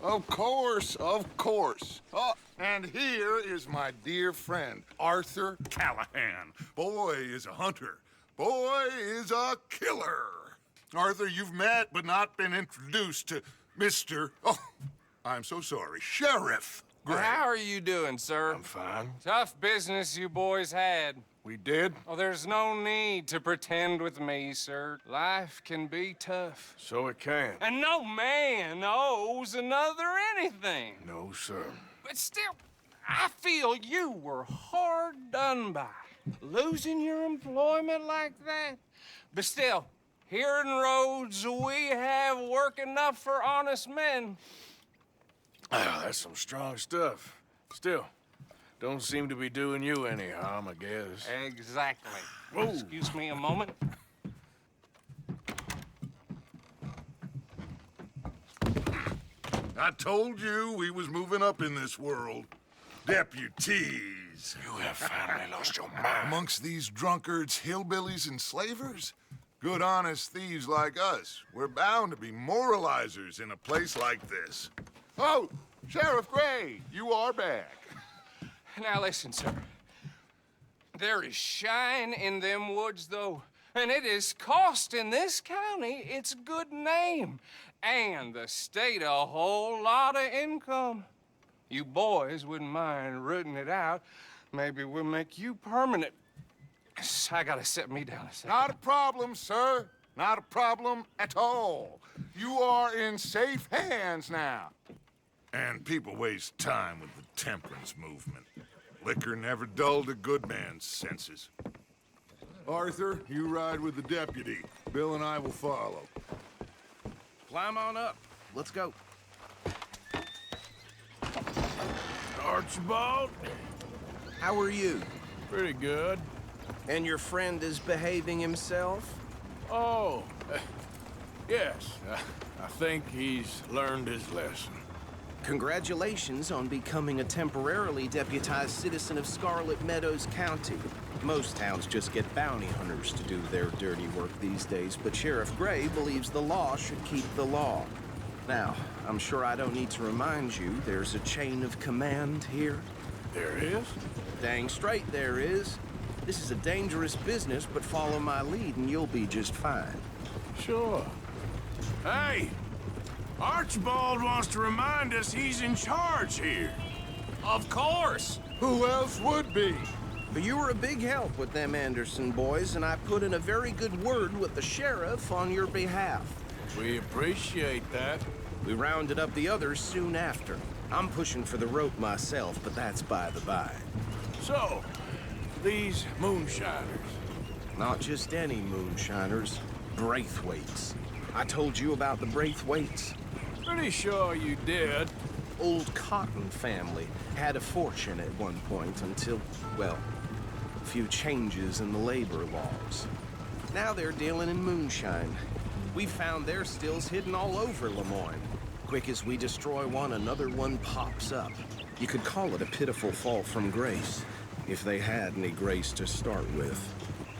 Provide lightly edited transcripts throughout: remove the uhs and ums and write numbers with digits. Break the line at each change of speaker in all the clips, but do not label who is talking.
Of course, of course. Oh, and here is my dear friend, Arthur Callahan. Boy is a hunter. Boy is a killer. Arthur, you've met but not been introduced to Mr. Oh, I'm so sorry, Sherriff Gray.
How are you doing, sir?
I'm fine.
Tough business you boys had.
We did?
Oh, there's no need to pretend with me, sir. Life can be tough.
So it can.
And no man owes another anything.
No, sir.
But still, I feel you were hard done by. Losing your employment like that. But still, here in Rhodes, we have work enough for honest men.
Ah, that's some strong stuff. Still, don't seem to be doing you any harm, I guess.
Exactly.
Whoa.
Excuse me a moment.
I told you we was moving up in this world. Deputies. You have finally lost your mind. Amongst these drunkards, hillbillies, and slavers? Good, honest thieves like us. We're bound to be moralizers in a place like this. Oh, Sherriff Gray, you are back.
Now listen, sir. There is shine in them woods, though, and it is costing this county its good name and the state a whole lot of income. You boys wouldn't mind rooting it out. Maybe we'll make you permanent. I gotta set me down a second.
Not a problem, sir. Not a problem at all. You are in safe hands now. And people waste time with the temperance movement. Liquor never dulled a good man's senses. Arthur, you ride with the deputy. Bill and I will follow.
Climb on up. Let's go.
Archibald?
How are you?
Pretty good.
And your friend is behaving himself?
Oh, yes. I think he's learned his lesson.
Congratulations on becoming a temporarily deputized citizen of Scarlet Meadows County. Most towns just get bounty hunters to do their dirty work these days, but Sherriff Gray believes the law should keep the law. Now, I'm sure I don't need to remind you there's a chain of command here.
There is?
Dang straight there is. This is a dangerous business, but follow my lead and you'll be just fine.
Sure. Hey! Archibald wants to remind us he's in charge here.
Of course.
Who else would be?
But you were a big help with them Anderson boys, and I put in a very good word with the sheriff on your behalf.
We appreciate that.
We rounded up the others soon after. I'm pushing for the rope myself, but that's by the by.
So, these moonshiners.
Not just any moonshiners, Braithwaites. I told you about the Braithwaites.
Pretty sure you did.
Old Cotton family had a fortune at one point until, well, a few changes in the labor laws. Now they're dealing in moonshine. We found their stills hidden all over Lemoyne. Quick as we destroy one, another one pops up. You could call it a pitiful fall from grace, if they had any grace to start with.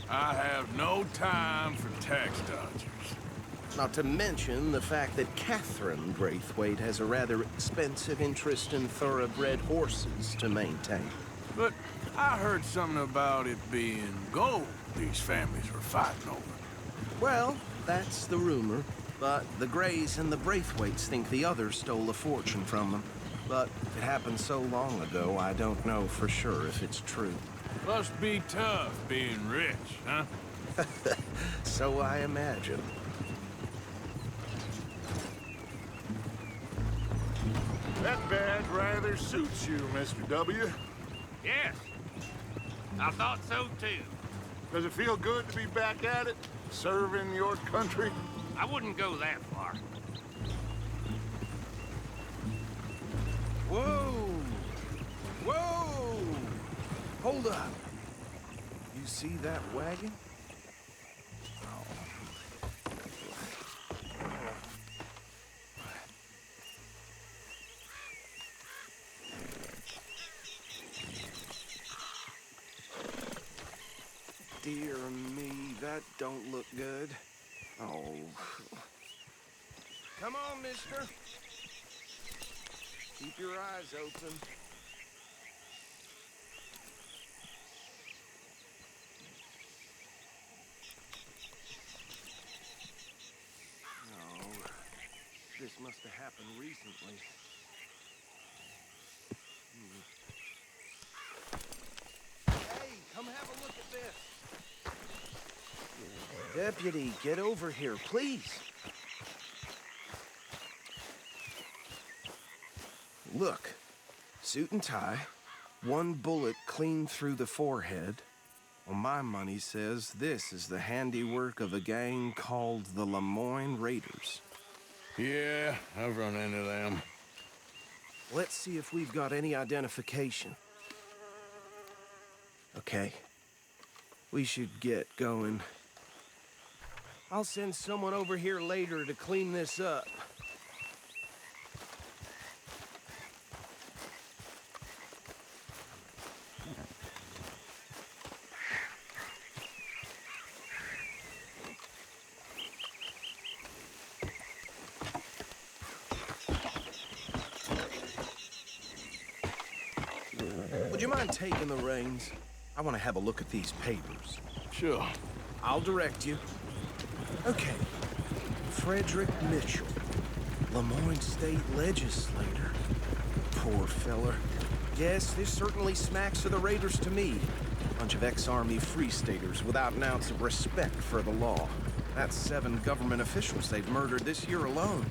I have no time for tax dodgers.
Not to mention the fact that Catherine Braithwaite has a rather expensive interest in thoroughbred horses to maintain.
But I heard something about it being gold these families were fighting over.
Well, that's the rumor. But the Grays and the Braithwaites think the others stole a fortune from them. But it happened so long ago, I don't know for sure if it's true.
Must be tough being rich, huh?
So I imagine.
That badge rather suits you, Mr. W.
Yes, I thought so too.
Does it feel good to be back at it, serving your country?
I wouldn't go that far.
Whoa! Whoa! Hold up. You see that wagon? Dear me, that don't look good. Oh. Come on, mister. Keep your eyes open. Oh, this must have happened recently. Hey, come have a look at this. Deputy, get over here, please. Look, suit and tie, one bullet clean through the forehead. Well, my money says this is the handiwork of a gang called the Lemoyne Raiders.
Yeah, I've run into them.
Let's see if we've got any identification. Okay. We should get going. I'll send someone over here later to clean this up. Would you mind taking the reins? I want to have a look at these papers.
Sure.
I'll direct you. Okay. Frederick Mitchell, Lemoyne State Legislator. Poor feller. Yes, this certainly smacks of the Raiders to me. Bunch of ex-Army Free Staters without an ounce of respect for the law. That's 7 government officials they've murdered this year alone.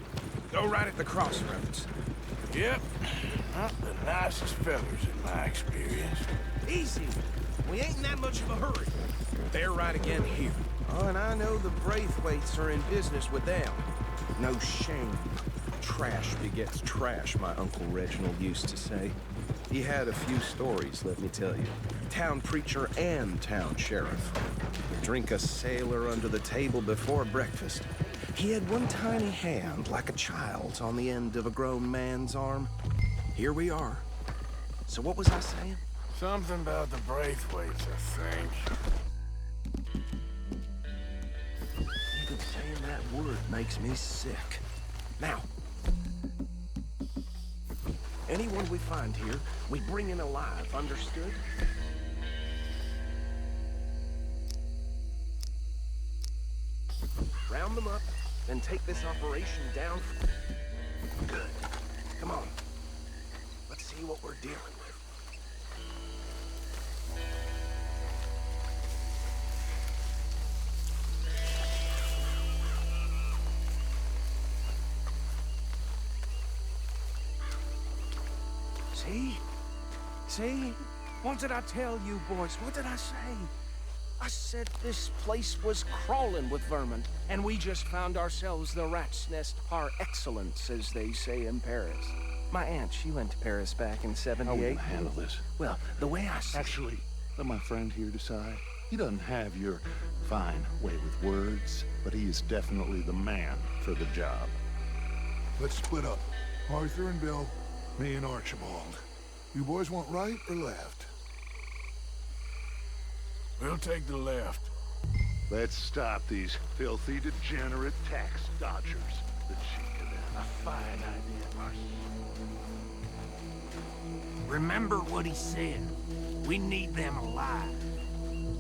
Go right at the crossroads.
Yep. Not the nicest fellas in my experience.
Easy. We ain't in that much of a hurry. They're right again here. Oh, and I know the Braithwaites are in business with them. No shame. Trash begets trash, my Uncle Reginald used to say. He had a few stories, let me tell you. Town preacher and town sheriff. Drink a sailor under the table before breakfast. He had one tiny hand, like a child's, on the end of a grown man's arm. Here we are. So what was I saying?
Something about the Braithwaites, I think.
Even saying that word makes me sick. Now, anyone we find here, we bring in alive, understood? Round them up, then take this operation down. Good. Come on. Let's see what we're dealing with. See? See? What did I tell you, boys? What did I say? I said this place was crawling with vermin, and we just found ourselves the rat's nest par excellence, as they say in Paris. My aunt, she went to Paris back in '78.
How are we gonna handle this?
Well, the way I see
Actually, let my friend here decide. He doesn't have your fine way with words, but he is definitely the man for the job.
Let's split up. Arthur and Bill, me and Archibald. You boys want right or left?
We'll take the left.
Let's stop these filthy, degenerate tax dodgers. The cheek of them.
A fine idea, Marcy.
Remember what he said. We need them alive.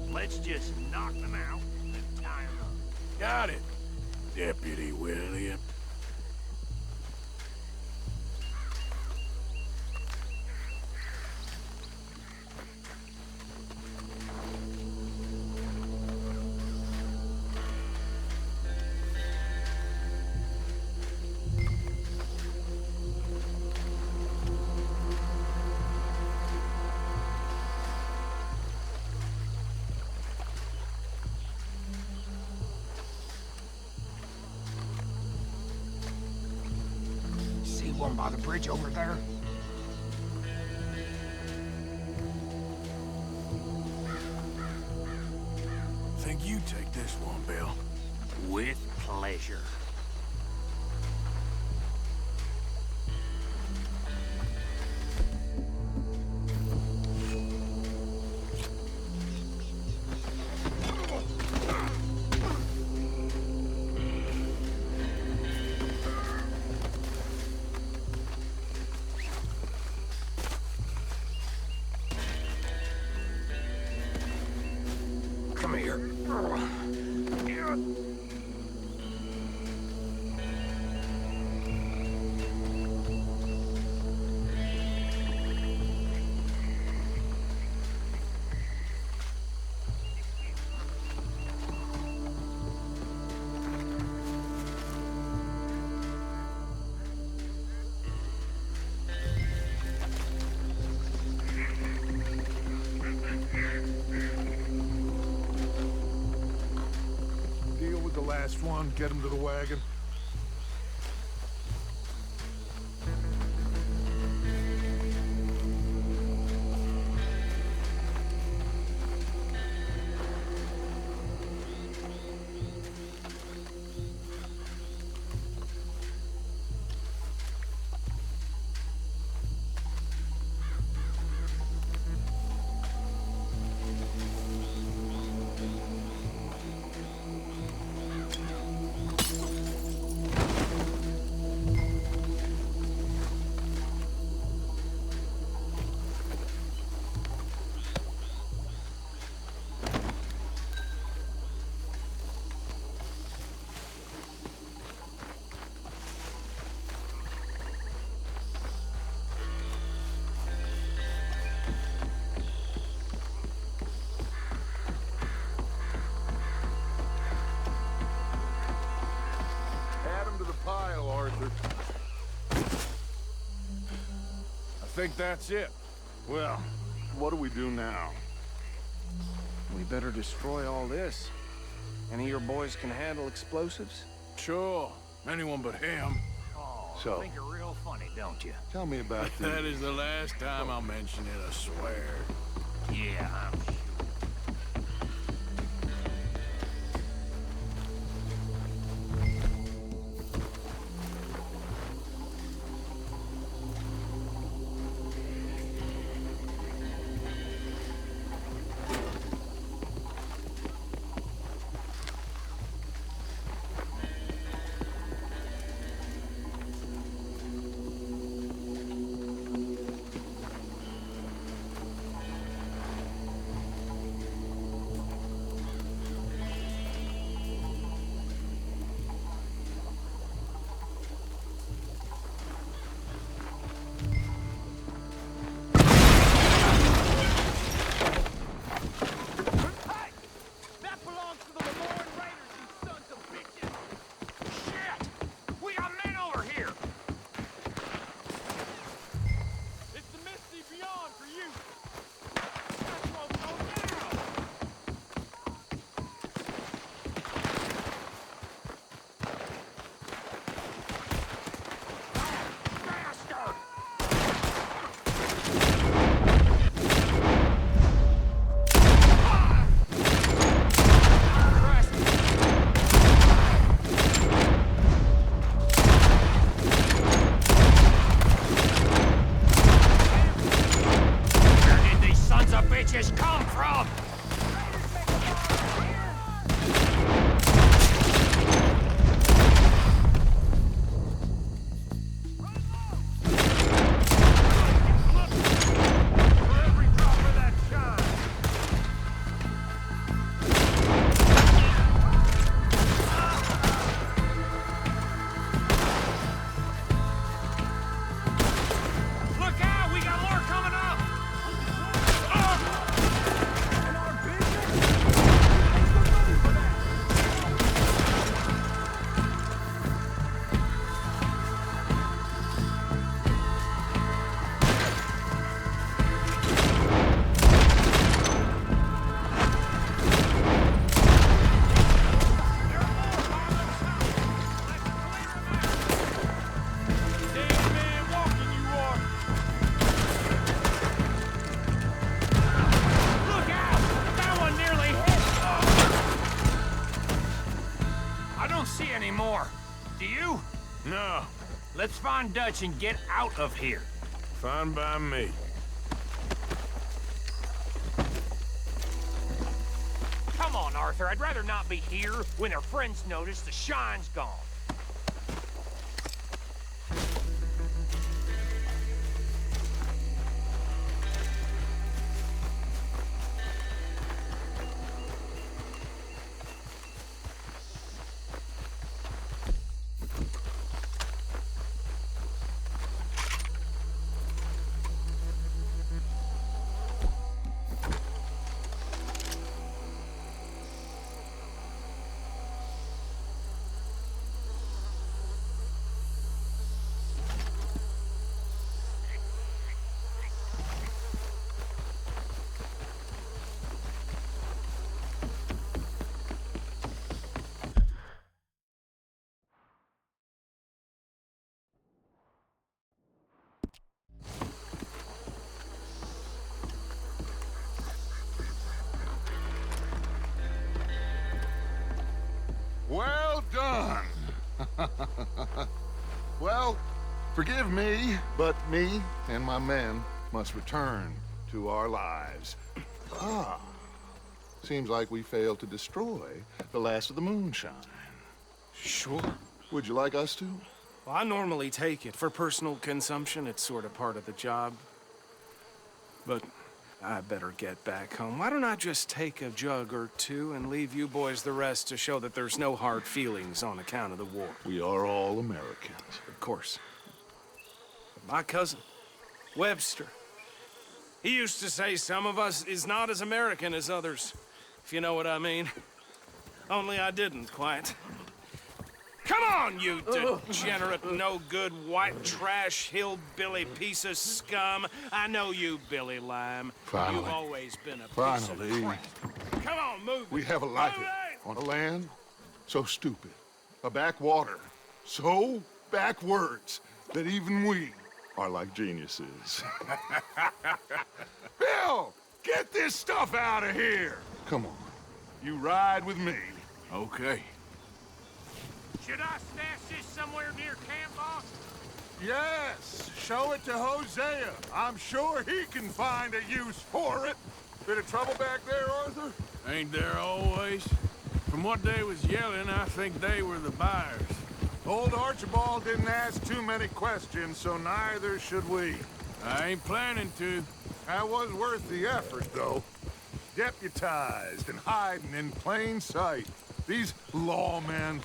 Let's just knock them out and tie them up.
Got it, Deputy William.
One by the bridge over there.
Think you take this one, Bill.
With pleasure. here.
Deal with the last one, get him to the wagon. Add him to the pile, Arthur. I think that's it.
Well, what do we do now?
We better destroy all this. Any of your boys can handle explosives?
Sure. Anyone but him.
Oh,
So-
think you're real funny, don't you?
Tell me about
That
the...
is the last time I'll mention it, I swear.
Yeah, I'm sure. That belongs to the Lemoyne Raiders, you sons of bitches! Shit! We got men over here! It's the Misty Beyond for you! That's what's going down! Bastard! Where did these sons of bitches come from? For every drop of that shine. Look out! We got more coming up! In our business? Look out! That one nearly hit! I don't see any more. Do you?
No,
Let's find Dutch and get out of here.
fine by me.
Come on, Arthur. I'd rather not be here when their friends notice the shine's gone.
Well, forgive me, but me and my men must return to our lives. Ah, seems like we failed to destroy the last of the moonshine.
Sure.
Would you like us to?
Well, I normally take it. For personal consumption, it's sort of part of the job. But I better get back home. Why don't I just take a jug or two and leave you boys the rest to show that there's no hard feelings on account of the war?
We are all Americans.
Of course. My cousin, Webster, he used to say some of us is not as American as others, if you know what I mean. Only I didn't quite. Come on, you degenerate, no-good, white trash, hillbilly piece of scum. I know you, Billy Lime.
Finally.
You've always been a piece
Finally.
of crap. Come on, move
We
it.
have a life
Move it.
on a land so stupid, a backwater so backwards that even we are like geniuses. Bill, get this stuff out of here. Come on, you ride with me.
Okay.
Should I stash this somewhere near camp, boss?
Yes, show it to Hosea. I'm sure he can find a use for it. Bit of trouble back there, Arthur?
Ain't there always? From what they was yelling, I think they were the buyers.
Old Archibald didn't ask too many questions, so neither should we.
I ain't planning to.
That was worth the effort, though. Deputized and hiding in plain sight. These lawmen,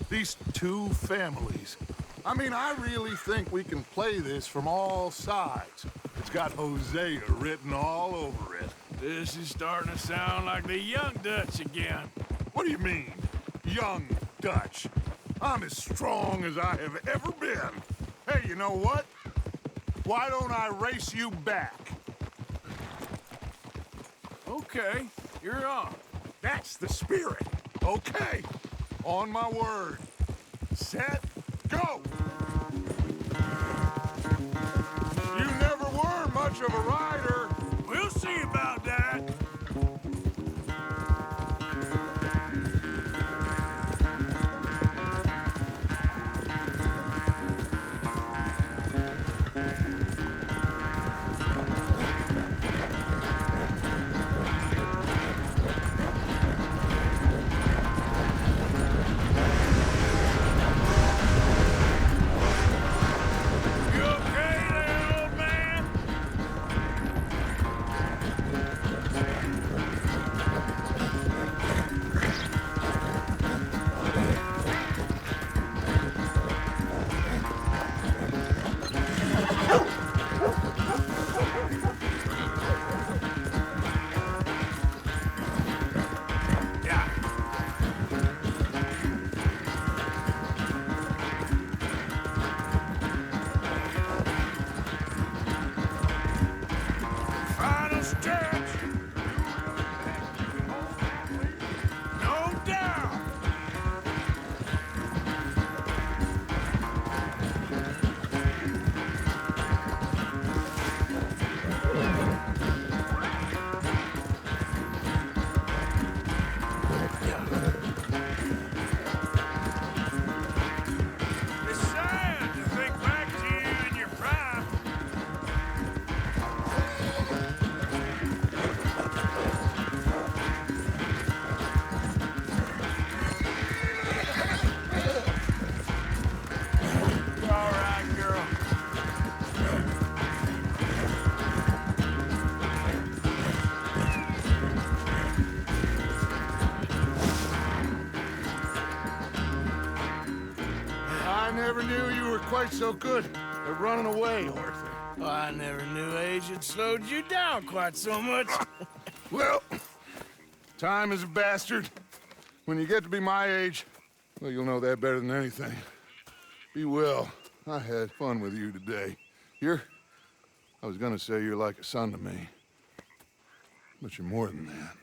these two families. I mean, I really think we can play this from all sides. It's got Hosea written all over it.
This is starting to sound like the Young Dutch again.
What do you mean, young Dutch? I'm as strong as I have ever been. Hey, you know what? Why don't I race you back?
Okay, you're on.
That's the spirit. Okay, on my word. Set, go! You never were much of a rider.
We'll see about that. You okay there, old man? Yeah. Final stretch. No doubt. It's sad to think back to you in your prime. All right, girl.
I never knew you were quite so good at running away, Arthur.
I never knew age had slowed you down quite so much.
Well, time is a bastard. When you get to be my age, well, you'll know that better than anything. Be well. I had fun with you today. I was gonna say you're like a son to me. But you're more than that.